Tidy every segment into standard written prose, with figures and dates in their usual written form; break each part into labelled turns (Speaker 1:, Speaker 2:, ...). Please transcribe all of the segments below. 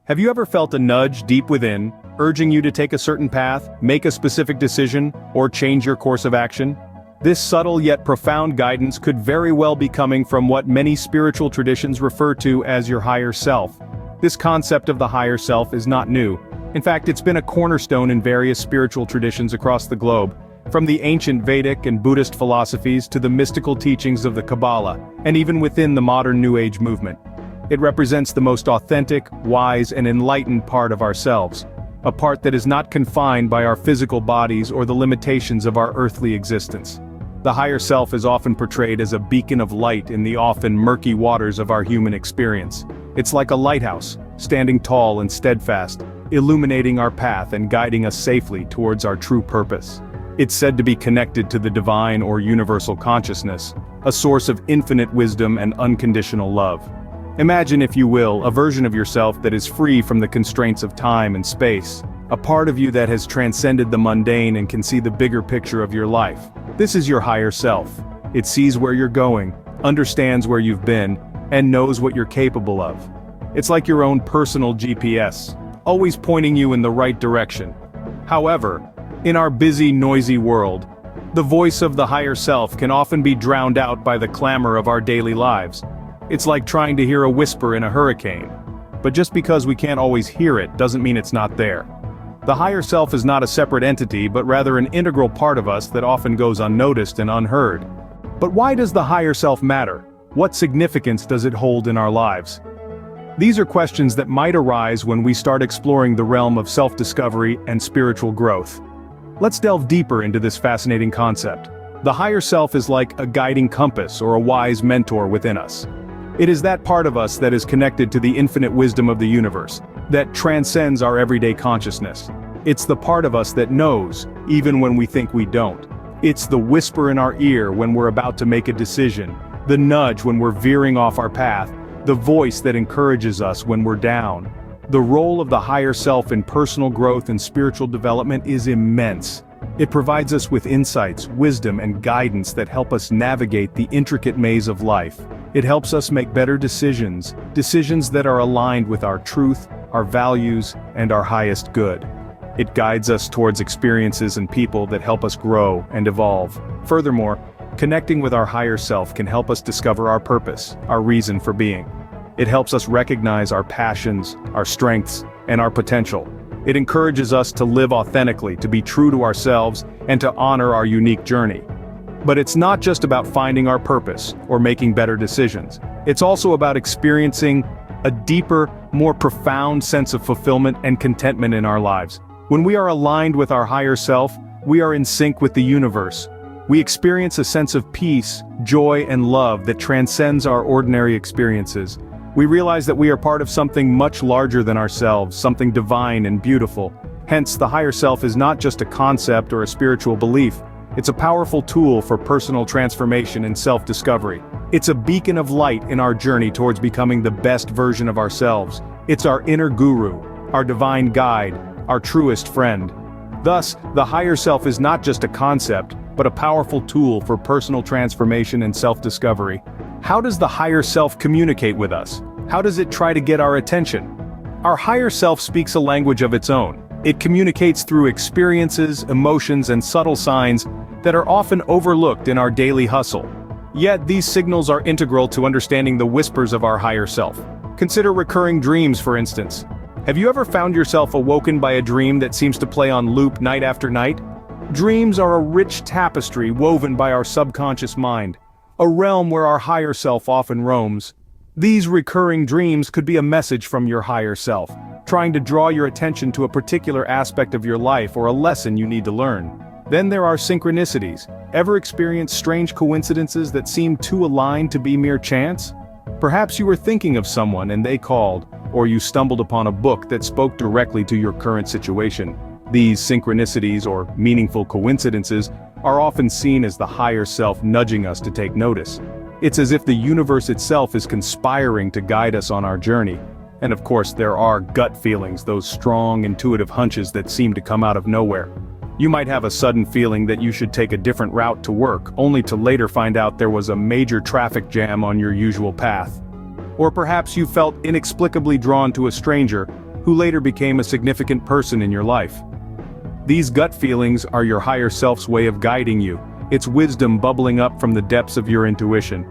Speaker 1: Have you ever felt a nudge deep within, urging you to take a certain path, make a specific decision, or change your course of action? This subtle yet profound guidance could very well be coming from what many spiritual traditions refer to as your higher self. This concept of the higher self is not new. In fact, it's been a cornerstone in various spiritual traditions across the globe, from the ancient Vedic and Buddhist philosophies to the mystical teachings of the Kabbalah, and even within the modern New Age movement. It represents the most authentic, wise, and enlightened part of ourselves, a part that is not confined by our physical bodies or the limitations of our earthly existence. The higher self is often portrayed as a beacon of light in the often murky waters of our human experience. It's like a lighthouse, standing tall and steadfast, illuminating our path and guiding us safely towards our true purpose. It's said to be connected to the divine or universal consciousness, a source of infinite wisdom and unconditional love. Imagine, if you will, a version of yourself that is free from the constraints of time and space, a part of you that has transcended the mundane and can see the bigger picture of your life. This is your higher self. It sees where you're going, understands where you've been, and knows what you're capable of. It's like your own personal GPS, always pointing you in the right direction. However, in our busy, noisy world, the voice of the higher self can often be drowned out by the clamor of our daily lives. It's like trying to hear a whisper in a hurricane. But just because we can't always hear it doesn't mean it's not there. The higher self is not a separate entity, but rather an integral part of us that often goes unnoticed and unheard. But why does the higher self matter? What significance does it hold in our lives? These are questions that might arise when we start exploring the realm of self-discovery and spiritual growth. Let's delve deeper into this fascinating concept. The higher self is like a guiding compass or a wise mentor within us. It is that part of us that is connected to the infinite wisdom of the universe, that transcends our everyday consciousness. It's the part of us that knows, even when we think we don't. It's the whisper in our ear when we're about to make a decision, the nudge when we're veering off our path, the voice that encourages us when we're down. The role of the higher self in personal growth and spiritual development is immense. It provides us with insights, wisdom, and guidance that help us navigate the intricate maze of life. It helps us make better decisions, decisions that are aligned with our truth, our values, and our highest good. It guides us towards experiences and people that help us grow and evolve. Furthermore, connecting with our higher self can help us discover our purpose, our reason for being. It helps us recognize our passions, our strengths, and our potential. It encourages us to live authentically, to be true to ourselves, and to honor our unique journey. But it's not just about finding our purpose or making better decisions. It's also about experiencing a deeper, more profound sense of fulfillment and contentment in our lives. When we are aligned with our higher self, we are in sync with the universe. We experience a sense of peace, joy, and love that transcends our ordinary experiences. We realize that we are part of something much larger than ourselves, something divine and beautiful. Hence, the higher self is not just a concept or a spiritual belief. It's a powerful tool for personal transformation and self-discovery. It's a beacon of light in our journey towards becoming the best version of ourselves. It's our inner guru, our divine guide, our truest friend. Thus, the higher self is not just a concept, but a powerful tool for personal transformation and self-discovery. How does the higher self communicate with us? How does it try to get our attention? Our higher self speaks a language of its own. It communicates through experiences, emotions, and subtle signs that are often overlooked in our daily hustle. Yet these signals are integral to understanding the whispers of our higher self. Consider recurring dreams, for instance. Have you ever found yourself awoken by a dream that seems to play on loop night after night? Dreams are a rich tapestry woven by our subconscious mind, a realm where our higher self often roams. These recurring dreams could be a message from your higher self, trying to draw your attention to a particular aspect of your life or a lesson you need to learn. Then there are synchronicities. Ever experienced strange coincidences that seem too aligned to be mere chance? Perhaps you were thinking of someone and they called, or you stumbled upon a book that spoke directly to your current situation. These synchronicities, or meaningful coincidences, are often seen as the higher self nudging us to take notice. It's as if the universe itself is conspiring to guide us on our journey. And of course, there are gut feelings, those strong, intuitive hunches that seem to come out of nowhere. You might have a sudden feeling that you should take a different route to work, only to later find out there was a major traffic jam on your usual path. Or perhaps you felt inexplicably drawn to a stranger, who later became a significant person in your life. These gut feelings are your higher self's way of guiding you, its wisdom bubbling up from the depths of your intuition.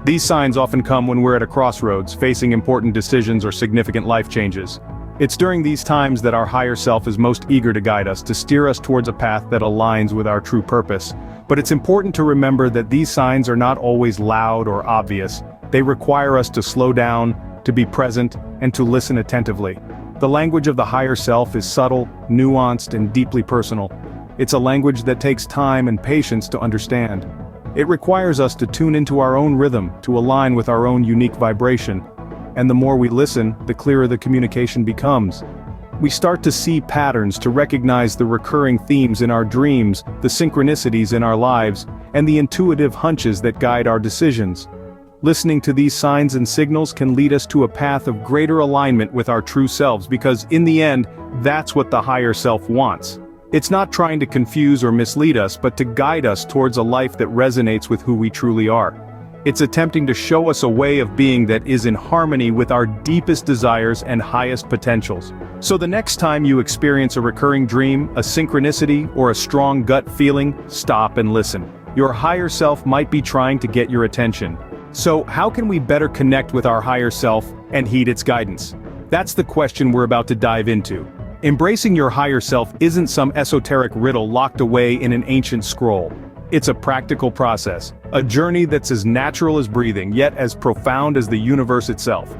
Speaker 1: These signs often come when we're at a crossroads, facing important decisions or significant life changes. It's during these times that our higher self is most eager to guide us, to steer us towards a path that aligns with our true purpose. But it's important to remember that these signs are not always loud or obvious. They require us to slow down, to be present, and to listen attentively. The language of the higher self is subtle, nuanced, and deeply personal. It's a language that takes time and patience to understand. It requires us to tune into our own rhythm, to align with our own unique vibration. And the more we listen, the clearer the communication becomes. We start to see patterns, to recognize the recurring themes in our dreams, the synchronicities in our lives, and the intuitive hunches that guide our decisions. Listening to these signs and signals can lead us to a path of greater alignment with our true selves, because in the end, that's what the higher self wants. It's not trying to confuse or mislead us, but to guide us towards a life that resonates with who we truly are. It's attempting to show us a way of being that is in harmony with our deepest desires and highest potentials. So the next time you experience a recurring dream, a synchronicity, or a strong gut feeling, stop and listen. Your higher self might be trying to get your attention. So how can we better connect with our higher self and heed its guidance? That's the question we're about to dive into. Embracing your higher self isn't some esoteric riddle locked away in an ancient scroll. It's a practical process, a journey that's as natural as breathing, yet as profound as the universe itself.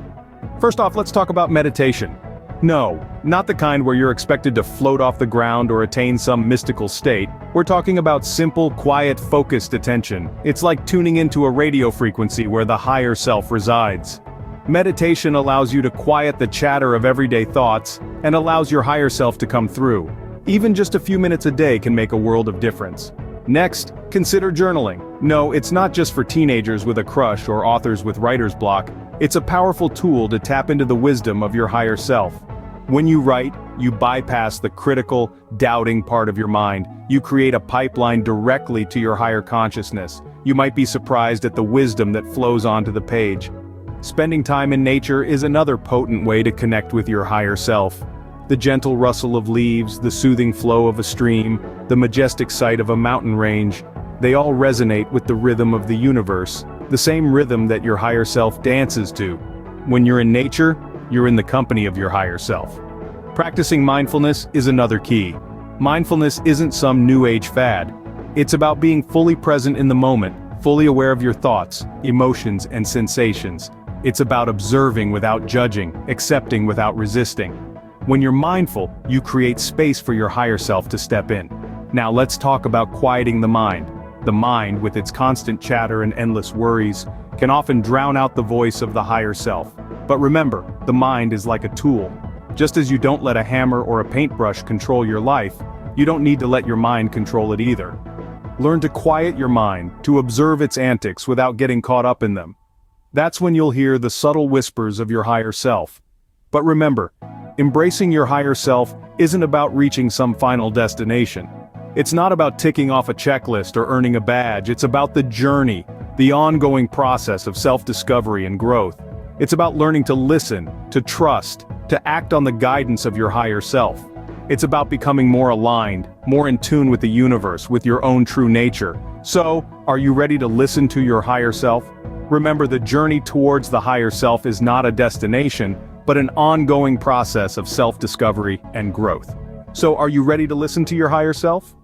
Speaker 1: First off, let's talk about meditation. No, not the kind where you're expected to float off the ground or attain some mystical state. We're talking about simple, quiet, focused attention. It's like tuning into a radio frequency where the higher self resides. Meditation allows you to quiet the chatter of everyday thoughts and allows your higher self to come through. Even just a few minutes a day can make a world of difference. Next, consider journaling. No, it's not just for teenagers with a crush or authors with writer's block. It's a powerful tool to tap into the wisdom of your higher self. When you write, you bypass the critical, doubting part of your mind. You create a pipeline directly to your higher consciousness. You might be surprised at the wisdom that flows onto the page. Spending time in nature is another potent way to connect with your higher self. The gentle rustle of leaves, the soothing flow of a stream, the majestic sight of a mountain range, they all resonate with the rhythm of the universe, the same rhythm that your higher self dances to. When you're in nature, you're in the company of your higher self. Practicing mindfulness is another key. Mindfulness isn't some new age fad. It's about being fully present in the moment, fully aware of your thoughts, emotions, and sensations. It's about observing without judging, accepting without resisting. When you're mindful, you create space for your higher self to step in. Now let's talk about quieting the mind. The mind, with its constant chatter and endless worries, can often drown out the voice of the higher self. But remember, the mind is like a tool. Just as you don't let a hammer or a paintbrush control your life, you don't need to let your mind control it either. Learn to quiet your mind, to observe its antics without getting caught up in them. That's when you'll hear the subtle whispers of your higher self. But remember, embracing your higher self isn't about reaching some final destination. It's not about ticking off a checklist or earning a badge. It's about the journey, the ongoing process of self-discovery and growth. It's about learning to listen, to trust, to act on the guidance of your higher self. It's about becoming more aligned, more in tune with the universe, with your own true nature. So, are you ready to listen to your higher self? Remember, the journey towards the higher self is not a destination, but an ongoing process of self-discovery and growth. So are you ready to listen to your higher self?